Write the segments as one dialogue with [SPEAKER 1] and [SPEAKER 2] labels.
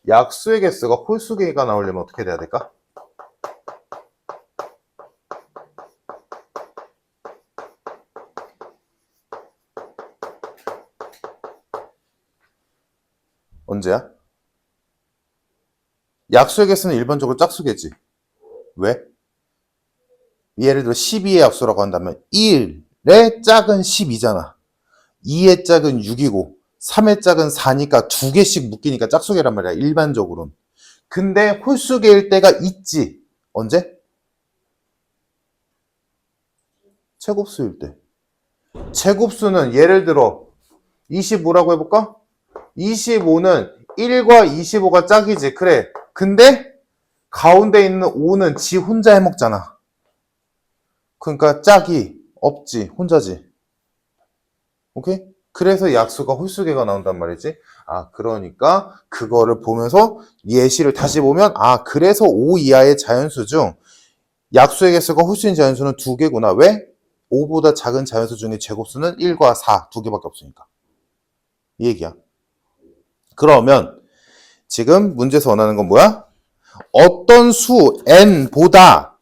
[SPEAKER 1] 약수의 개수가 홀수 개가 나오려면 어떻게 돼야 될까? 언제야? 약수의 개수는 일반적으로 짝수개지. 왜? 예를 들어 12의 약수라고 한다면 1의 짝은 12잖아. 2의 짝은 6이고 3의 짝은 4니까 두 개씩 묶이니까 짝수개란 말이야. 일반적으로는. 근데 홀수개일 때가 있지. 언제? 제곱수일 때. 제곱수는 예를 들어 25라고 해볼까? 25는 1과 25가 짝이지. 그래. 근데 가운데 있는 5는 지 혼자 해먹잖아. 그러니까 짝이 없지. 혼자지. 오케이? 그래서 약수가 홀수개가 나온단 말이지. 아, 그러니까 그거를 보면서 예시를 다시 보면 아, 그래서 5 이하의 자연수 중 약수의 개수가 홀수인 자연수는 두 개구나. 왜? 5보다 작은 자연수 중에 제곱수는 1과 4 두 개밖에 없으니까. 이 얘기야. 그러면 지금 문제에서 원하는 건 뭐야? 어떤 수 n보다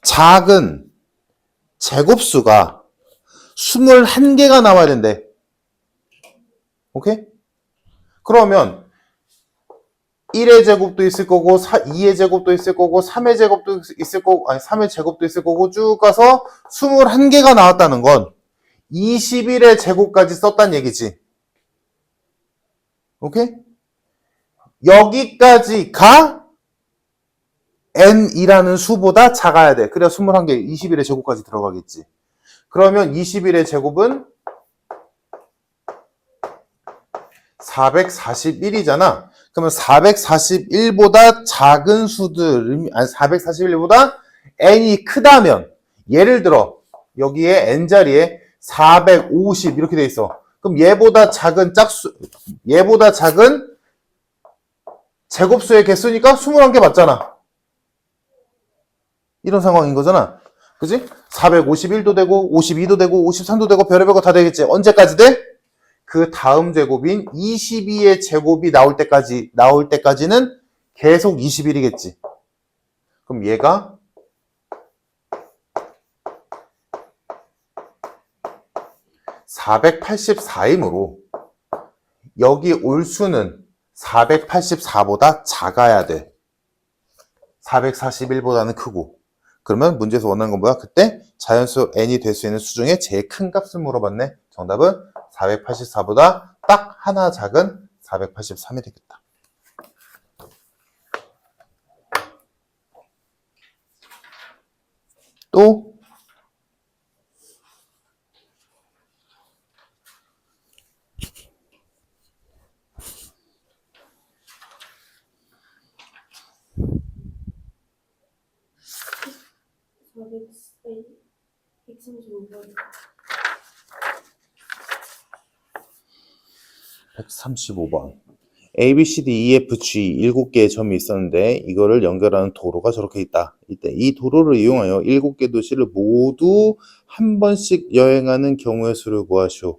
[SPEAKER 1] 작은 제곱수가 21개가 나와야 된대. 오케이? 그러면 1의 제곱도 있을 거고 2의 제곱도 있을 거고 3의 제곱도 있을 거고 아니 3의 제곱도 있을 거고 쭉 가서 21개가 나왔다는 건 21의 제곱까지 썼단 얘기지. 오케이? 여기까지가 n이라는 수보다 작아야 돼. 그래야 21개 21의 제곱까지 들어가겠지. 그러면 21의 제곱은 441이잖아. 그러면 441보다 작은 수들, 아니 441보다 n이 크다면 예를 들어 여기에 n자리에 450 이렇게 돼 있어. 그럼 얘보다 작은 제곱수의 개수니까 21개 맞잖아. 이런 상황인 거잖아. 그지? 451도 되고 52도 되고 53도 되고 별의별 거 다 되겠지. 언제까지 돼? 그 다음 제곱인 22의 제곱이 나올 때까지는 계속 21이겠지. 그럼 얘가 484이므로 여기 올 수는 484보다 작아야 돼. 441보다는 크고. 그러면 문제에서 원하는 건 뭐야? 그때 자연수 n이 될 수 있는 수 중에 제일 큰 값을 물어봤네. 정답은 484보다 딱 하나 작은 483이 되겠다. 또 135번 A, B, C, D, E, F, G 7개의 점이 있었는데 이거를 연결하는 도로가 저렇게 있다. 이때 이 도로를 이용하여 7개 도시를 모두 한 번씩 여행하는 경우의 수를 구하시오.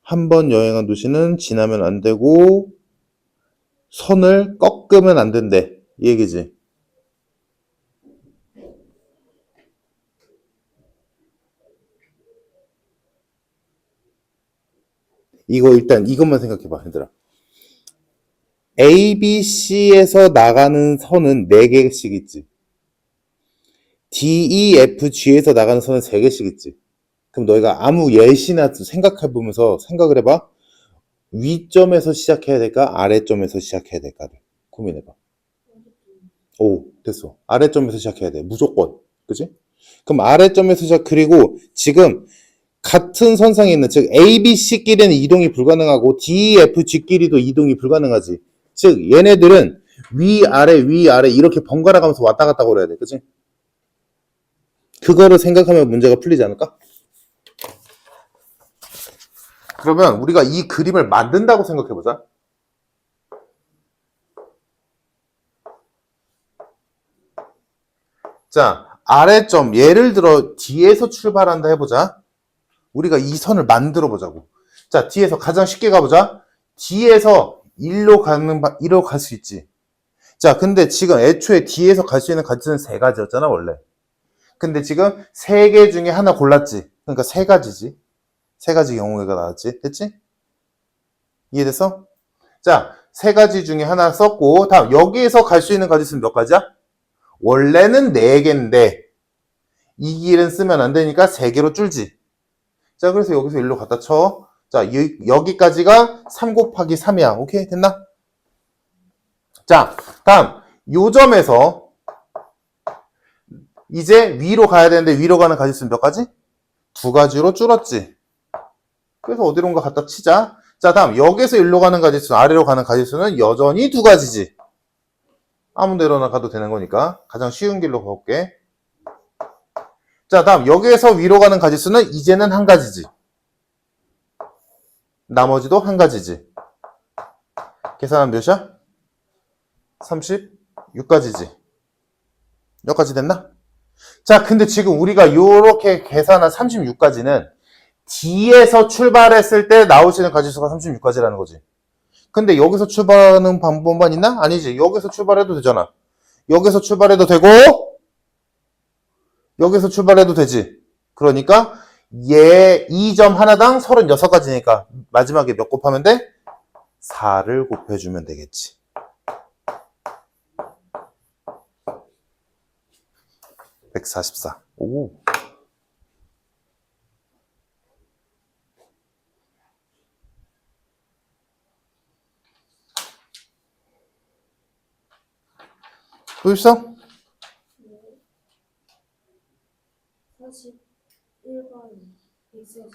[SPEAKER 1] 한 번 여행한 도시는 지나면 안 되고 선을 꺾으면 안 된대. 이 얘기지. 이거 일단 이것만 생각해봐, 얘들아. A, B, C에서 나가는 선은 4개씩 있지. D, E, F, G에서 나가는 선은 3개씩 있지. 그럼 너희가 아무 예시나 생각해보면서 생각을 해봐. 위점에서 시작해야 될까? 아래점에서 시작해야 될까? 고민해봐. 오, 됐어. 아래점에서 시작해야 돼. 무조건. 그치? 그럼 아래점에서 그리고 지금 같은 선상에 있는, 즉 A, B, C끼리는 이동이 불가능하고 D, E, F, G끼리도 이동이 불가능하지. 즉 얘네들은 위아래 이렇게 번갈아 가면서 왔다 갔다 걸어야 돼. 그치? 그거를 생각하면 문제가 풀리지 않을까? 그러면 우리가 이 그림을 만든다고 생각해보자. 자, 아래점 예를 들어 D에서 출발한다 해보자. 우리가 이 선을 만들어 보자고. 자, D에서 가장 쉽게 가보자. D에서 1로 갈 수 있지. 자, 근데 지금 애초에 D에서 갈 수 있는 가지수는 세 가지였잖아, 원래. 근데 지금 세 개 중에 하나 골랐지. 그러니까 세 가지지. 세 가지 경우가 나왔지. 됐지? 이해됐어? 자, 세 가지 중에 하나 썼고, 다음, 여기에서 갈 수 있는 가지수는 몇 가지야? 원래는 네 개인데, 이 길은 쓰면 안 되니까 세 개로 줄지. 자, 그래서 여기서 1로 갖다 쳐. 자, 여기까지가 3 곱하기 3이야. 오케이? 됐나? 자, 다음, 요 점에서 이제 위로 가야 되는데 위로 가는 가지수는 몇 가지? 두 가지로 줄었지. 그래서 어디론가 갖다 치자. 자, 다음 여기서 일로 가는 가지수, 아래로 가는 가지수는 여전히 두 가지지. 아무 데로나 가도 되는 거니까 가장 쉬운 길로 가볼게. 자, 다음 여기에서 위로 가는 가지수는 이제는 한 가지지. 나머지도 한 가지지. 계산하면 몇이야? 36가지지. 여기까지 됐나? 자, 근데 지금 우리가 요렇게 계산한 36가지는 D에서 출발했을 때 나오시는 가지수가 36가지라는 거지. 근데 여기서 출발하는 방법만 있나? 아니지. 여기서 출발해도 되잖아. 여기서 출발해도 되고 여기서 출발해도 되지. 그러니까 얘 2점 하나당 36가지니까 마지막에 몇 곱하면 돼? 4를 곱해주면 되겠지. (144) 오. 또 있어?
[SPEAKER 2] 41번 142.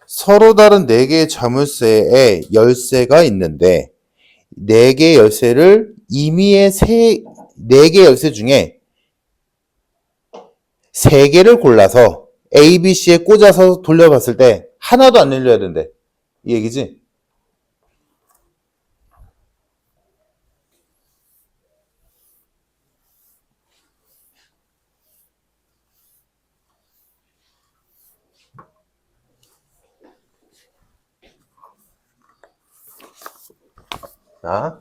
[SPEAKER 1] 서로 다른 4개의 자물쇠에 열쇠가 있는데 4개의 열쇠를 임의의 4개의 열쇠 중에 3개를 골라서 A, B, C에 꽂아서 돌려봤을 때 하나도 안 열려야 된대. 이 얘기지? 자,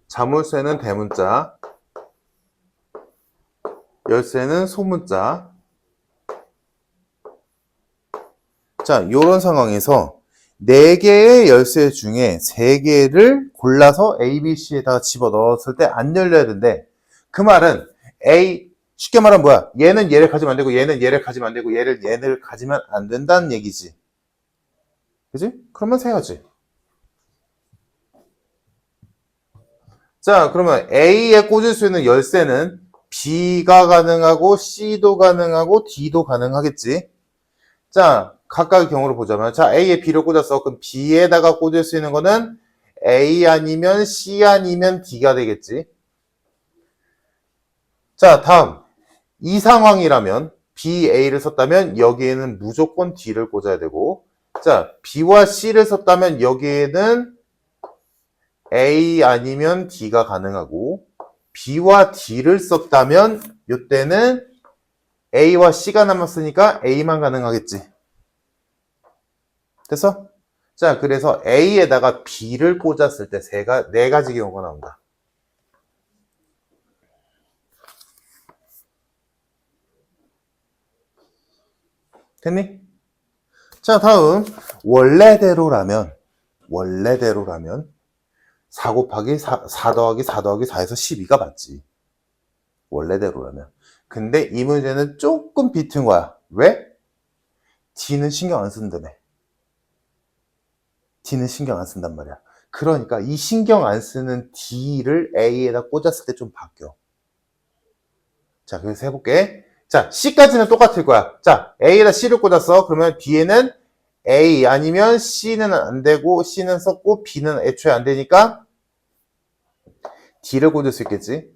[SPEAKER 1] 자물쇠는 대문자, 열쇠는 소문자. 자, 이런 상황에서 4개의 열쇠 중에 3개를 골라서 A, B, C에다가 집어넣었을 때 안 열려야 된대. 그 말은 쉽게 말하면 뭐야? 얘는 얘를 가지면 안 되고 얘는 얘를 가지면 안 되고 얘를 가지면 안 된다는 얘기지. 그지? 그러면 세야지. 자, 그러면 A에 꽂을 수 있는 열쇠는 B가 가능하고 C도 가능하고 D도 가능하겠지. 자, 각각의 경우를 보자면, 자, A에 B를 꽂았어. 그럼 B에다가 꽂을 수 있는 거는 A 아니면 C 아니면 D가 되겠지. 자, 다음. 이 상황이라면 B, A를 썼다면 여기에는 무조건 D를 꽂아야 되고, 자, B와 C를 썼다면 여기에는 A 아니면 D가 가능하고, B와 D를 썼다면 이때는 A와 C가 남았으니까 A만 가능하겠지. 됐어? 자, 그래서 A에다가 B를 꽂았을 때 네 가지 경우가 나온다. 됐니? 자, 다음 원래대로라면 4 곱하기 4 더하기 4 더하기 4에서 12가 맞지. 원래대로라면. 근데 이 문제는 조금 비튼 거야. 왜? D는 신경 안 쓴다며. D는 신경 안 쓴단 말이야. 그러니까 이 신경 안 쓰는 D를 A에다 꽂았을 때 좀 바뀌어. 자, 그래서 해볼게. 자, C까지는 똑같을 거야. 자, A에다 C를 꽂았어. 그러면 B에는 A 아니면 C는 안 되고 C는 썼고 B는 애초에 안 되니까 D를 꽂을 수 있겠지.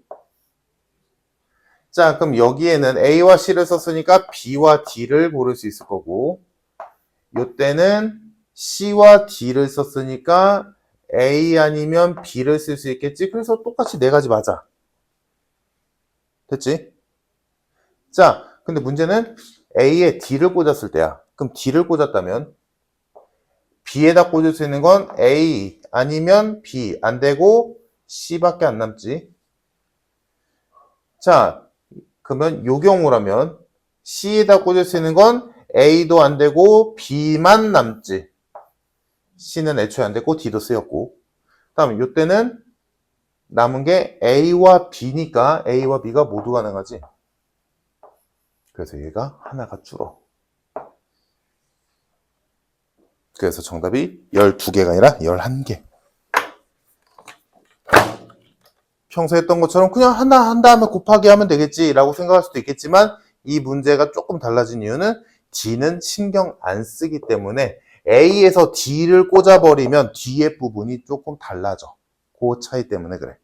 [SPEAKER 1] 자, 그럼 여기에는 A와 C를 썼으니까 B와 D를 고를 수 있을 거고, 요때는 C와 D를 썼으니까 A 아니면 B를 쓸 수 있겠지. 그래서 똑같이 네 가지 맞아. 됐지? 자, 근데 문제는 A에 D를 꽂았을 때야. 그럼 D를 꽂았다면 B에다 꽂을 수 있는 건 A 아니면 B 안 되고 C밖에 안 남지. 자, 그러면 요 경우라면 C에다 꽂을 수 있는 건 A도 안 되고 B만 남지. C는 애초에 안 됐고 D도 쓰였고. 다음 요때는 남은 게 A와 B니까 A와 B가 모두 가능하지. 그래서 얘가 하나가 줄어. 그래서 정답이 12개가 아니라 11개. 평소 했던 것처럼 그냥 하나 한 다음에 곱하기 하면 되겠지 라고 생각할 수도 있겠지만 이 문제가 조금 달라진 이유는 D는 신경 안 쓰기 때문에 A에서 D를 꽂아버리면 뒤에 부분이 조금 달라져. 그 차이 때문에 그래.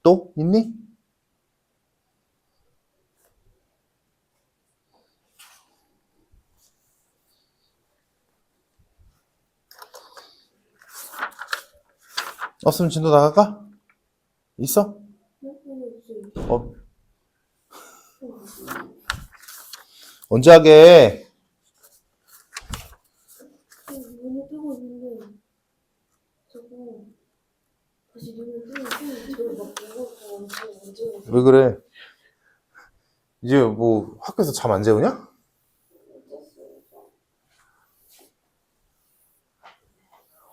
[SPEAKER 1] 또 있니? 없으면 진도 나갈까? 있어? 어. 언제 하게?
[SPEAKER 2] 눈을 뜨고 있는데 저거 다시 눈을 뜨고 저를 막 보고 언제
[SPEAKER 1] 왜 그래? 이제 뭐 학교에서 잠 안 재우냐?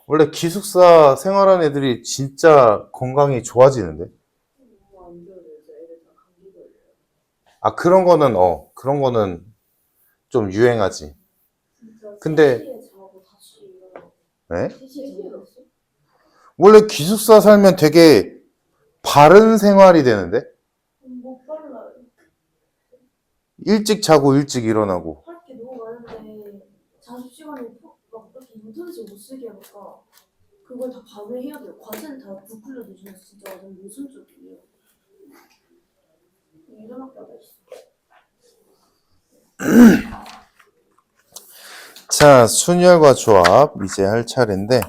[SPEAKER 1] 원래 기숙사 생활한 애들이 진짜 건강이 좋아지는데? 아, 그런 거는 좀 유행하지. 근데, 네? 원래 기숙사 살면 되게 바른 생활이 되는데?
[SPEAKER 2] 못 발라요.
[SPEAKER 1] 일찍 자고 일찍 일어나고.
[SPEAKER 2] 할 게 너무 많은데 자습시간에 막 이렇게 인터넷을 못 쓰게 하니까 그걸 다 밤에 해야 돼요. 과제는 다 부풀려 주시면 진짜 완전 모순적이에요. 이런 학교가 있어.
[SPEAKER 1] 자, 순열과 조합 이제 할 차례인데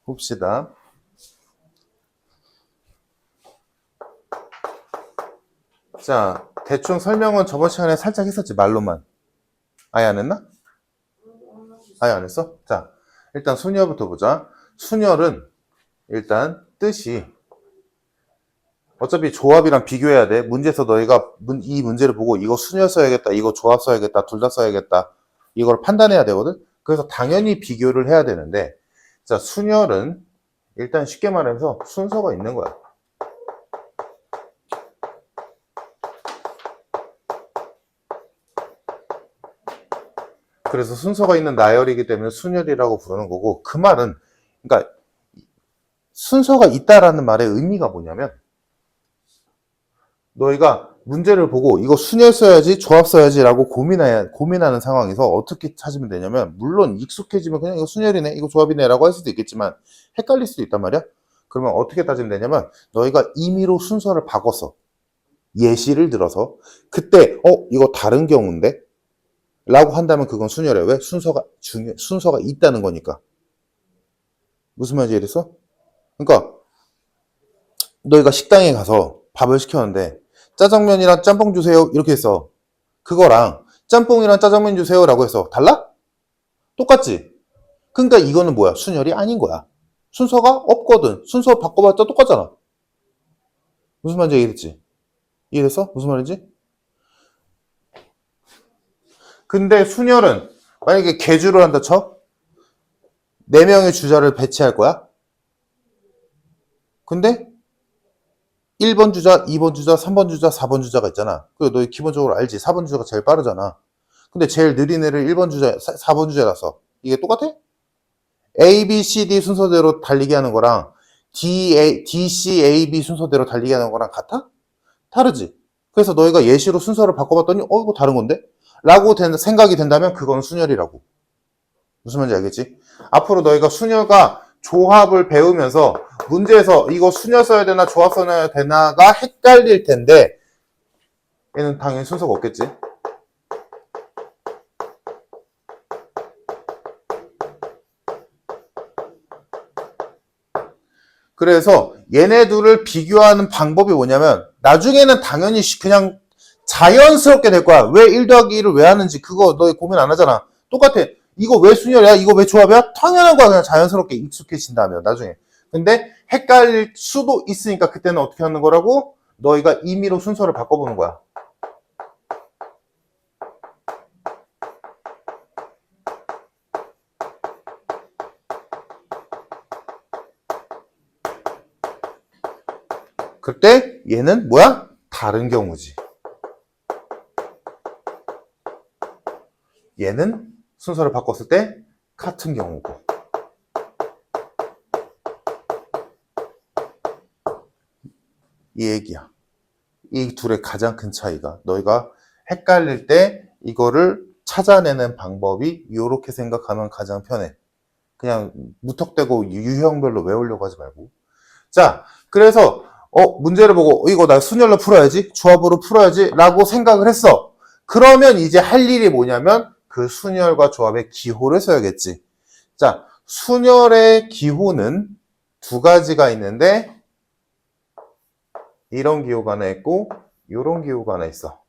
[SPEAKER 1] 봅시다. 자, 대충 설명은 저번 시간에 살짝 했었지, 말로만. 아예 안 했나? 아예 안 했어? 자, 일단 순열부터 보자. 순열은 일단 뜻이 어차피 조합이랑 비교해야 돼. 문제에서 너희가 이 문제를 보고 이거 순열 써야겠다, 이거 조합 써야겠다, 둘 다 써야겠다. 이걸 판단해야 되거든? 그래서 당연히 비교를 해야 되는데, 자, 순열은 일단 쉽게 말해서 순서가 있는 거야. 그래서 순서가 있는 나열이기 때문에 순열이라고 부르는 거고, 그 말은, 그러니까 순서가 있다라는 말의 의미가 뭐냐면, 너희가 문제를 보고 이거 순열 써야지 조합 써야지 라고 고민하는 상황에서 어떻게 찾으면 되냐면, 물론 익숙해지면 그냥 이거 순열이네 이거 조합이네 라고 할 수도 있겠지만 헷갈릴 수도 있단 말이야. 그러면 어떻게 따지면 되냐면, 너희가 임의로 순서를 바꿨어. 예시를 들어서 그때 이거 다른 경우인데 라고 한다면 그건 순열이야. 왜? 순서가 있다는 거니까. 무슨 말인지 이해됐어? 그러니까 너희가 식당에 가서 밥을 시켰는데 짜장면이랑 짬뽕 주세요 이렇게 했어. 그거랑 짬뽕이랑 짜장면 주세요 라고 해서 달라? 똑같지? 그러니까 이거는 뭐야? 순열이 아닌 거야. 순서가 없거든. 순서 바꿔봤자 똑같잖아. 무슨 말인지 이해됐지? 이해됐어? 무슨 말인지? 근데 순열은 만약에 계주를 한다 쳐? 4명의 주자를 배치할 거야? 근데 1번 주자, 2번 주자, 3번 주자, 4번 주자가 있잖아. 그리고 너 기본적으로 알지? 4번 주자가 제일 빠르잖아. 근데 제일 느린 애를 1번 주자, 4번 주자에 놨어. 이게 똑같아? A, B, C, D 순서대로 달리기 하는 거랑 D, C, A, B 순서대로 달리기 하는 거랑 같아? 다르지. 그래서 너희가 예시로 순서를 바꿔봤더니 이거 다른 건데? 라고 생각이 된다면 그건 순열이라고. 무슨 말인지 알겠지? 앞으로 너희가 순열과 조합을 배우면서 문제에서 이거 순열 써야 되나 조합 써야 되나가 헷갈릴 텐데 얘는 당연히 순서가 없겠지. 그래서 얘네 둘을 비교하는 방법이 뭐냐면 나중에는 당연히 그냥 자연스럽게 될 거야. 왜 1 더하기 1을 왜 하는지 그거 너희 고민 안 하잖아. 똑같아. 이거 왜 순열이야? 이거 왜 조합이야? 당연한 거야. 그냥 자연스럽게 익숙해진다면 나중에. 근데 헷갈릴 수도 있으니까 그때는 어떻게 하는 거라고? 너희가 임의로 순서를 바꿔보는 거야. 그때 얘는 뭐야? 다른 경우지. 얘는 순서를 바꿨을 때 같은 경우고. 이 얘기야. 이 둘의 가장 큰 차이가 너희가 헷갈릴 때 이거를 찾아내는 방법이 이렇게 생각하면 가장 편해. 그냥 무턱대고 유형별로 외우려고 하지 말고. 자, 그래서 문제를 보고 이거 나 순열로 풀어야지, 조합으로 풀어야지 라고 생각을 했어. 그러면 이제 할 일이 뭐냐면 그 순열과 조합의 기호를 써야겠지. 자, 순열의 기호는 두 가지가 있는데 이런 기호가 하나 있고 이런 기호가 하나 있어.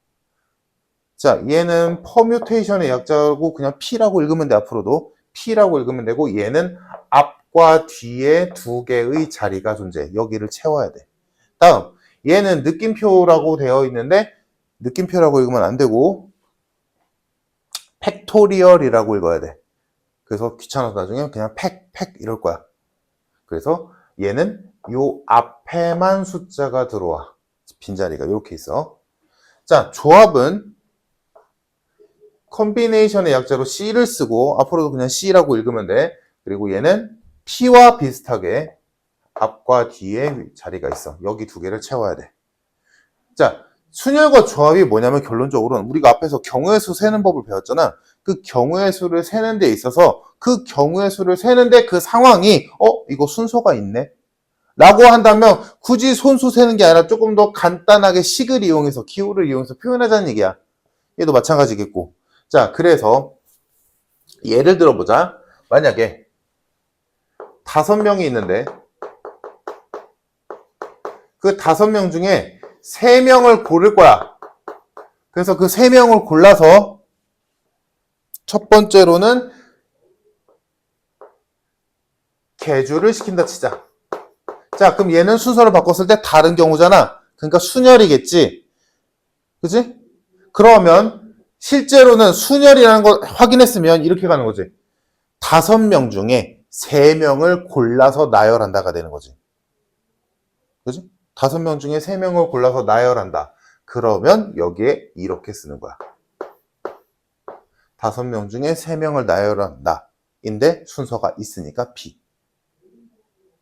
[SPEAKER 1] 자, 얘는 퍼뮤테이션의 약자고 그냥 P라고 읽으면 돼. 앞으로도 P라고 읽으면 되고 얘는 앞과 뒤에 두 개의 자리가 존재해. 여기를 채워야 돼. 다음, 얘는 느낌표라고 되어 있는데 느낌표라고 읽으면 안 되고 팩토리얼이라고 읽어야 돼. 그래서 귀찮아서 나중에 그냥 팩 이럴 거야. 그래서 얘는 요 앞에만 숫자가 들어와. 빈자리가 이렇게 있어. 자, 조합은 컨비네이션의 약자로 C를 쓰고 앞으로도 그냥 C라고 읽으면 돼. 그리고 얘는 P와 비슷하게 앞과 뒤에 자리가 있어. 여기 두 개를 채워야 돼. 자, 순열과 조합이 뭐냐면 결론적으로는 우리가 앞에서 경우의 수 세는 법을 배웠잖아. 그 경우의 수를 세는 데 있어서 그 경우의 수를 세는데 그 상황이 이거 순서가 있네? 라고 한다면 굳이 손수 세는 게 아니라 조금 더 간단하게 식을 이용해서 기호를 이용해서 표현하자는 얘기야. 얘도 마찬가지겠고. 자, 그래서 예를 들어보자. 만약에 5명이 있는데 그 5명 중에 3명을 고를 거야. 그래서 그 3명을 골라서 첫 번째로는 개주를 시킨다 치자. 자, 그럼 얘는 순서를 바꿨을 때 다른 경우잖아. 그러니까 순열이겠지. 그치? 그러면 실제로는 순열이라는 걸 확인했으면 이렇게 가는 거지. 5명 중에 3명을 골라서 나열한다가 되는 거지. 그치? 5명 중에 3명을 골라서 나열한다. 그러면 여기에 이렇게 쓰는 거야. 5명 중에 3명을 나열한다. 인데 순서가 있으니까 B.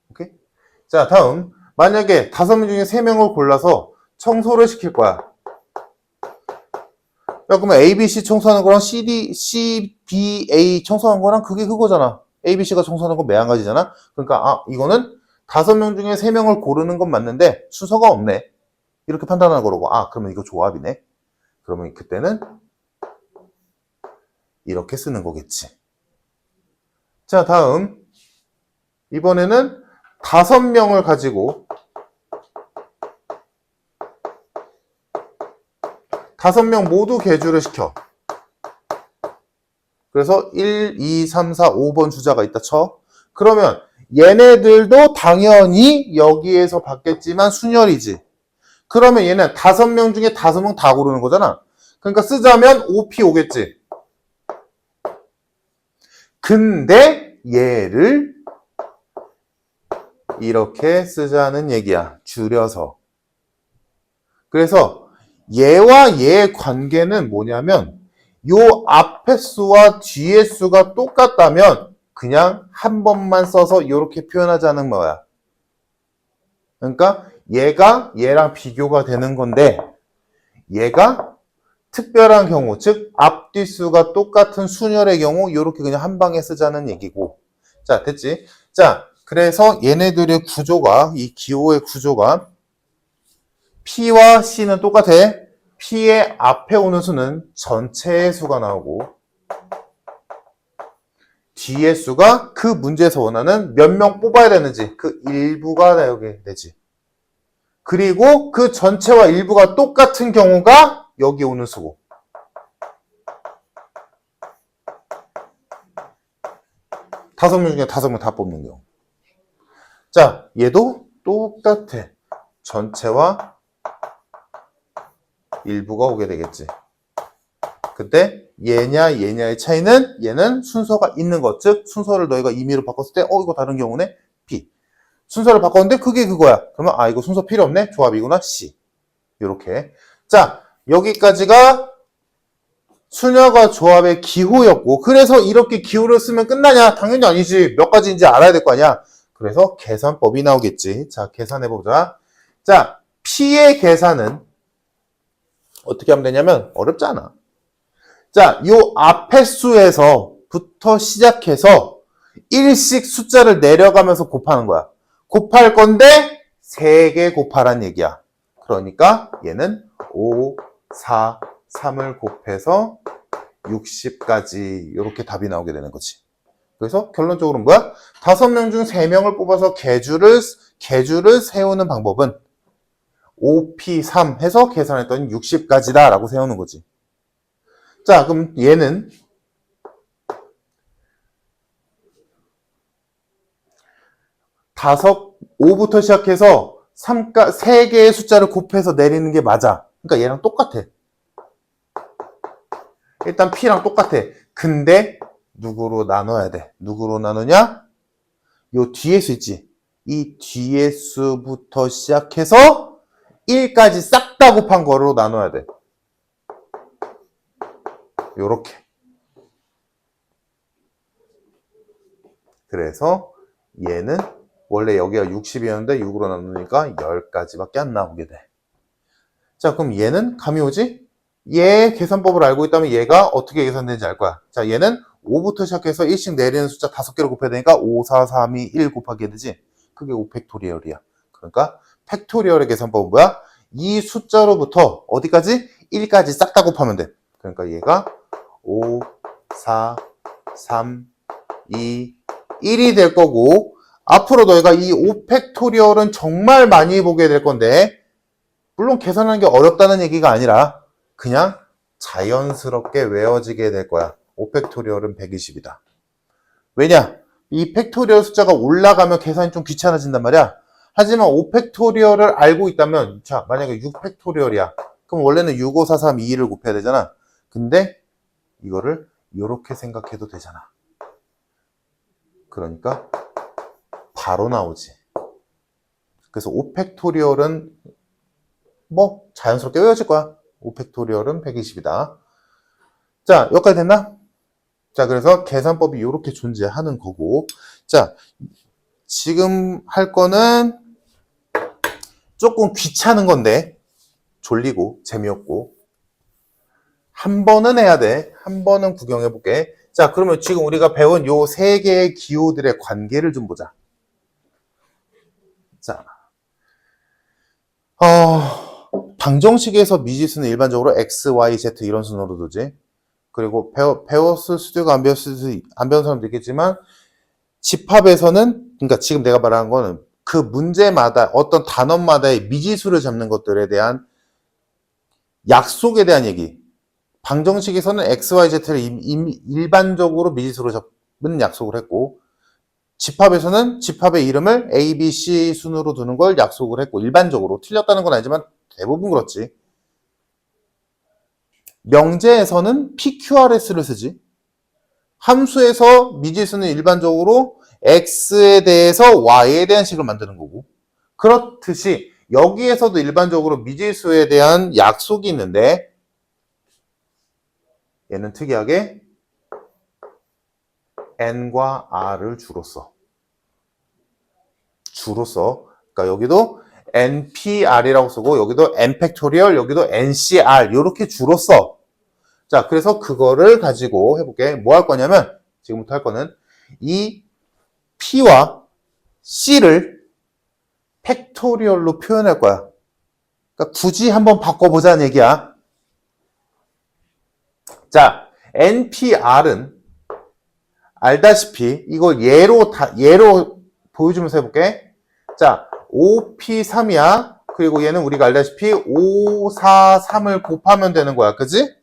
[SPEAKER 1] 오케이? 자, 다음. 만약에 5명 중에 3명을 골라서 청소를 시킬 거야. 야, 그러면 A, B, C 청소하는 거랑 C, B, A 청소하는 거랑 그게 그거잖아. A, B, C가 청소하는 건 매한가지잖아. 그러니까 이거는 5명 중에 3명을 고르는 건 맞는데 순서가 없네. 이렇게 판단하는 거라고. 그러면 이거 조합이네. 그러면 그때는 이렇게 쓰는 거겠지. 자, 다음. 이번에는 5명을 가지고 5명 모두 개주를 시켜. 그래서 1, 2, 3, 4, 5번 주자가 있다 쳐. 그러면 얘네들도 당연히 여기에서 받겠지만 순열이지. 그러면 얘는 5명 중에 5명 다 고르는 거잖아. 그러니까 쓰자면 5P 오겠지. 근데 얘를 이렇게 쓰자는 얘기야. 줄여서. 그래서 얘와 얘의 관계는 뭐냐면 요 앞에 수와 뒤에 수가 똑같다면 그냥 한 번만 써서 이렇게 표현하자는 거야. 그러니까 얘가 얘랑 비교가 되는 건데 얘가 특별한 경우, 즉 앞뒤수가 똑같은 순열의 경우 이렇게 그냥 한 방에 쓰자는 얘기고. 자, 됐지? 자, 그래서 얘네들의 구조가, 이 기호의 구조가 P와 C는 똑같아. P의 앞에 오는 수는 전체의 수가 나오고 뒤의 수가 그 문제에서 원하는 몇 명 뽑아야 되는지 그 일부가 나오게 되지. 그리고 그 전체와 일부가 똑같은 경우가 여기 오는 수고. 다섯 명 중에 다섯 명 다 뽑는 경우. 자, 얘도 똑같아. 전체와 일부가 오게 되겠지. 그때 얘냐 얘냐의 차이는 얘는 순서가 있는 것. 즉 순서를 너희가 임의로 바꿨을 때 이거 다른 경우네 B. 순서를 바꿨는데 그게 그거야. 그러면 이거 순서 필요 없네. 조합이구나. C. 이렇게. 자, 여기까지가 수녀가 조합의 기호였고 그래서 이렇게 기호를 쓰면 끝나냐? 당연히 아니지. 몇 가지인지 알아야 될 거 아니야. 그래서 계산법이 나오겠지. 자, 계산해보자. 자, P의 계산은 어떻게 하면 되냐면 어렵지 않아. 자, 요 앞에 수에서부터 시작해서 1씩 숫자를 내려가면서 곱하는 거야. 곱할 건데 3개 곱하란 얘기야. 그러니까 얘는 5, 4, 3을 곱해서 60까지 이렇게 답이 나오게 되는 거지. 그래서 결론적으로 뭐야? 5명 중 3명을 뽑아서 계주를 세우는 방법은 5P3 해서 계산했더니 60까지다 라고 세우는 거지. 자, 그럼 얘는 5부터 시작해서 3개의 숫자를 곱해서 내리는 게 맞아. 그러니까 얘랑 똑같아. 일단 P랑 똑같아. 근데 누구로 나눠야 돼? 누구로 나누냐? 요 뒤에 수 있지. 이 뒤에 수부터 시작해서 1까지 싹 다 곱한 거로 나눠야 돼. 요렇게. 그래서 얘는 원래 여기가 60이었는데 6으로 나누니까 10가지밖에 안 나오게 돼. 자, 그럼 얘는 감이 오지? 얘 계산법을 알고 있다면 얘가 어떻게 계산되는지 알 거야. 자, 얘는 5부터 시작해서 1씩 내리는 숫자 5개를 곱해야 되니까 5, 4, 3, 2, 1 곱하기 되지. 그게 5팩토리얼이야. 그러니까 팩토리얼의 계산법은 뭐야? 이 숫자로부터 어디까지? 1까지 싹 다 곱하면 돼. 그러니까 얘가 5, 4, 3, 2, 1이 될 거고 앞으로 너희가 이 5팩토리얼은 정말 많이 보게 될 건데 물론 계산하는 게 어렵다는 얘기가 아니라 그냥 자연스럽게 외워지게 될 거야. 5팩토리얼은 120이다. 왜냐? 이 팩토리얼 숫자가 올라가면 계산이 좀 귀찮아진단 말이야. 하지만 5팩토리얼을 알고 있다면 자, 만약에 6팩토리얼이야. 그럼 원래는 6, 5, 4, 3, 2, 1을 곱해야 되잖아. 근데 이거를 이렇게 생각해도 되잖아. 그러니까 바로 나오지. 그래서 5팩토리얼은 뭐 자연스럽게 외워질 거야. 5팩토리얼은 120이다. 자, 여기까지 됐나? 자, 그래서 계산법이 이렇게 존재하는 거고. 자, 지금 할 거는 조금 귀찮은 건데 졸리고 재미없고 한 번은 해야 돼. 한 번은 구경해 볼게. 자, 그러면 지금 우리가 배운 요 세 개의 기호들의 관계를 좀 보자. 자, 방정식에서 미지수는 일반적으로 x, y, z 이런 순으로 두지. 그리고 배웠을 수도 있고 안 배운 사람도 있겠지만 집합에서는 그러니까 지금 내가 말하는 거는 그 문제마다 어떤 단원마다의 미지수를 잡는 것들에 대한 약속에 대한 얘기. 방정식에서는 x, y, z를 일반적으로 미지수로 잡는 약속을 했고 집합에서는 집합의 이름을 A, B, C 순으로 두는 걸 약속을 했고 일반적으로 틀렸다는 건 아니지만 대부분 그렇지. 명제에서는 PQRS를 쓰지. 함수에서 미지수는 일반적으로 X에 대해서 Y에 대한 식을 만드는 거고 그렇듯이 여기에서도 일반적으로 미지수에 대한 약속이 있는데 얘는 특이하게 n과 r을 주로 써. 그러니까 여기도 npr이라고 쓰고 여기도 n 팩토리얼, 여기도 ncr 이렇게 주로 써. 자, 그래서 그거를 가지고 해볼게. 뭐 할 거냐면 지금부터 할 거는 이 p와 c를 팩토리얼로 표현할 거야. 그러니까 굳이 한번 바꿔보자는 얘기야. 자, npr은 알다시피 이걸 예로 보여주면서 해볼게. 자, 5p3이야. 그리고 얘는 우리가 알다시피 5, 4, 3을 곱하면 되는 거야. 그지?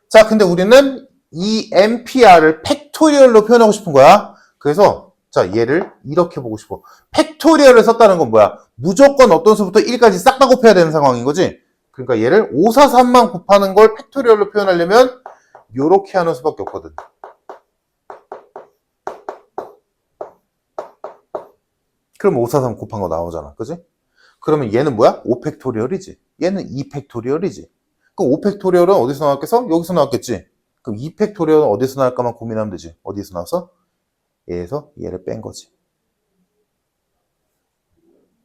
[SPEAKER 1] 자, 근데 우리는 이 npr를 팩토리얼로 표현하고 싶은 거야. 그래서 자, 얘를 이렇게 보고 싶어. 팩토리얼을 썼다는 건 뭐야? 무조건 어떤 수부터 1까지 싹 다 곱해야 되는 상황인 거지? 그러니까 얘를 5, 4, 3만 곱하는 걸 팩토리얼로 표현하려면 요렇게 하는 수밖에 없거든. 그럼 5, 4, 3 곱한 거 나오잖아. 그지? 그러면 얘는 뭐야? 5팩토리얼이지. 얘는 2팩토리얼이지. 그럼 5팩토리얼은 어디서 나왔겠어? 여기서 나왔겠지. 그럼 2팩토리얼은 어디서 나올까만 고민하면 되지. 어디서 나왔어? 얘에서 얘를 뺀 거지.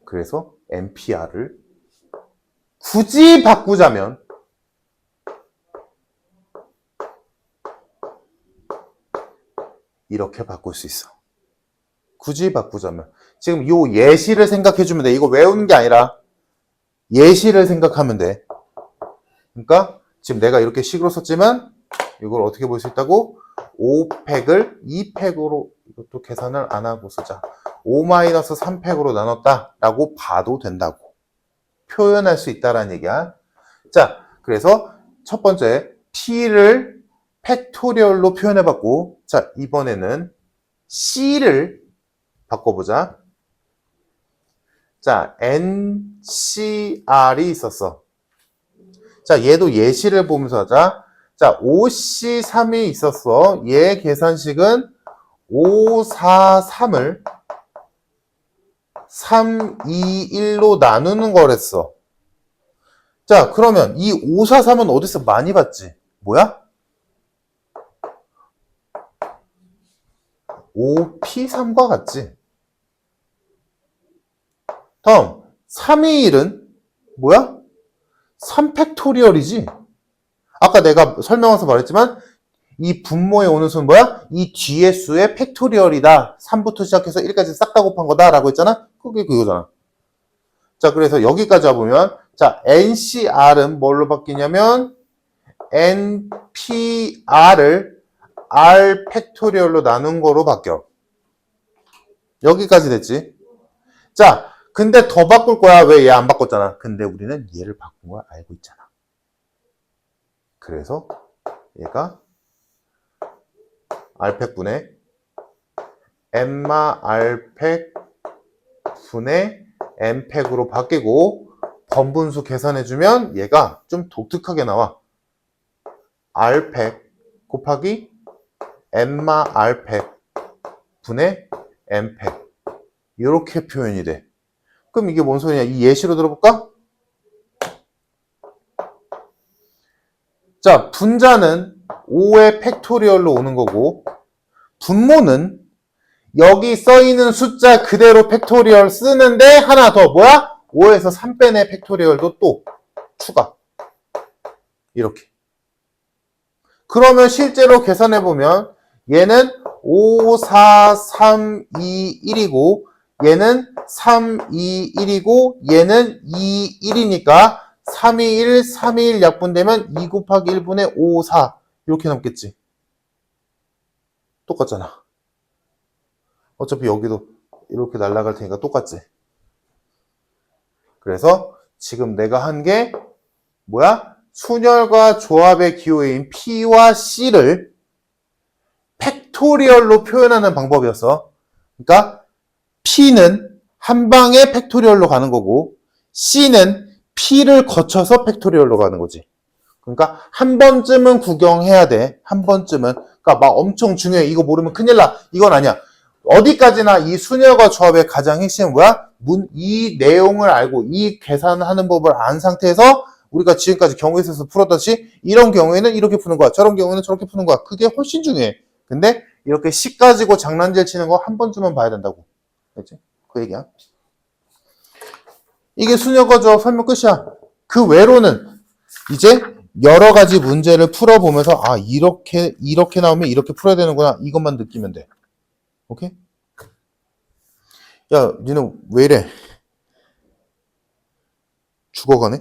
[SPEAKER 1] 그래서 npr를 굳이 바꾸자면 이렇게 바꿀 수 있어. 굳이 바꾸자면 지금 요 예시를 생각해 주면 돼. 이거 외우는 게 아니라 예시를 생각하면 돼. 그러니까 지금 내가 이렇게 식으로 썼지만 이걸 어떻게 볼 수 있다고? 5팩을 2팩으로 이것도 계산을 안 하고 쓰자. 5-3팩으로 나눴다 라고 봐도 된다고 표현할 수 있다라는 얘기야. 자, 그래서 첫 번째 P를 팩토리얼로 표현해봤고, 자, 이번에는 C를 바꿔보자. 자, NCR이 있었어. 자, 얘도 예시를 보면서 하자. 자, OC3이 있었어. 얘 계산식은 5, 4, 3을 3, 2, 1로 나누는 거랬어. 자, 그러면 이 5, 4, 3은 어디서 많이 봤지? 뭐야? 5P3과 같지? 다음, 3, 2, 1은 뭐야? 3팩토리얼이지? 아까 내가 설명해서 말했지만 이 분모에 오는 수는 뭐야? 이 뒤의 수의 팩토리얼이다. 3부터 시작해서 1까지 싹 다 곱한 거다 라고 했잖아? 그게 그거잖아. 자, 그래서 여기까지 와보면 자, NCR은 뭘로 바뀌냐면 NPR을 R 팩토리얼로 나눈 거로 바뀌어. 여기까지 됐지? 자, 근데 더 바꿀 거야. 왜 얘 안 바꿨잖아? 근데 우리는 얘를 바꾼 걸 알고 있잖아. 그래서 얘가 R팩분의 N마 R팩 분의 N팩으로 바뀌고 번분수 계산해주면 얘가 좀 독특하게 나와. R팩 곱하기 N마 R팩 분의 N팩 이렇게 표현이 돼. 그럼 이게 뭔 소리냐? 이 예시로 들어볼까? 자, 분자는 5의 팩토리얼로 오는 거고 분모는 여기 써있는 숫자 그대로 팩토리얼 쓰는데 하나 더 뭐야? 5에서 3 빼내 팩토리얼도 또 추가. 이렇게. 그러면 실제로 계산해보면 얘는 5, 4, 3, 2, 1이고 얘는 3, 2, 1이고 얘는 2, 1이니까 3, 2, 1, 3, 2, 1 약분되면 2 곱하기 1분의 5, 4 이렇게 남겠지. 똑같잖아. 어차피 여기도 이렇게 날아갈 테니까 똑같지. 그래서 지금 내가 한 게 뭐야? 순열과 조합의 기호인 P와 C를 팩토리얼로 표현하는 방법이었어. 그러니까 P는 한 방에 팩토리얼로 가는 거고 C는 P를 거쳐서 팩토리얼로 가는 거지. 그러니까 한 번쯤은 구경해야 돼. 한 번쯤은. 그러니까 막 엄청 중요해. 이거 모르면 큰일 나. 이건 아니야. 어디까지나 이 순열과 조합의 가장 핵심은 뭐야? 이 내용을 알고 이 계산하는 법을 안 상태에서 우리가 지금까지 경우에서 풀었듯이 이런 경우에는 이렇게 푸는 거야. 저런 경우에는 저렇게 푸는 거야. 그게 훨씬 중요해. 근데 이렇게 식 가지고 장난질 치는 거 한 번쯤은 봐야 된다고. 알지? 그 얘기야. 이게 수녀거저 설명 끝이야. 그 외로는 이제 여러 가지 문제를 풀어보면서 아 이렇게 나오면 이렇게 풀어야 되는구나 이것만 느끼면 돼. 오케이? 야 니는 왜 이래? 죽어가네?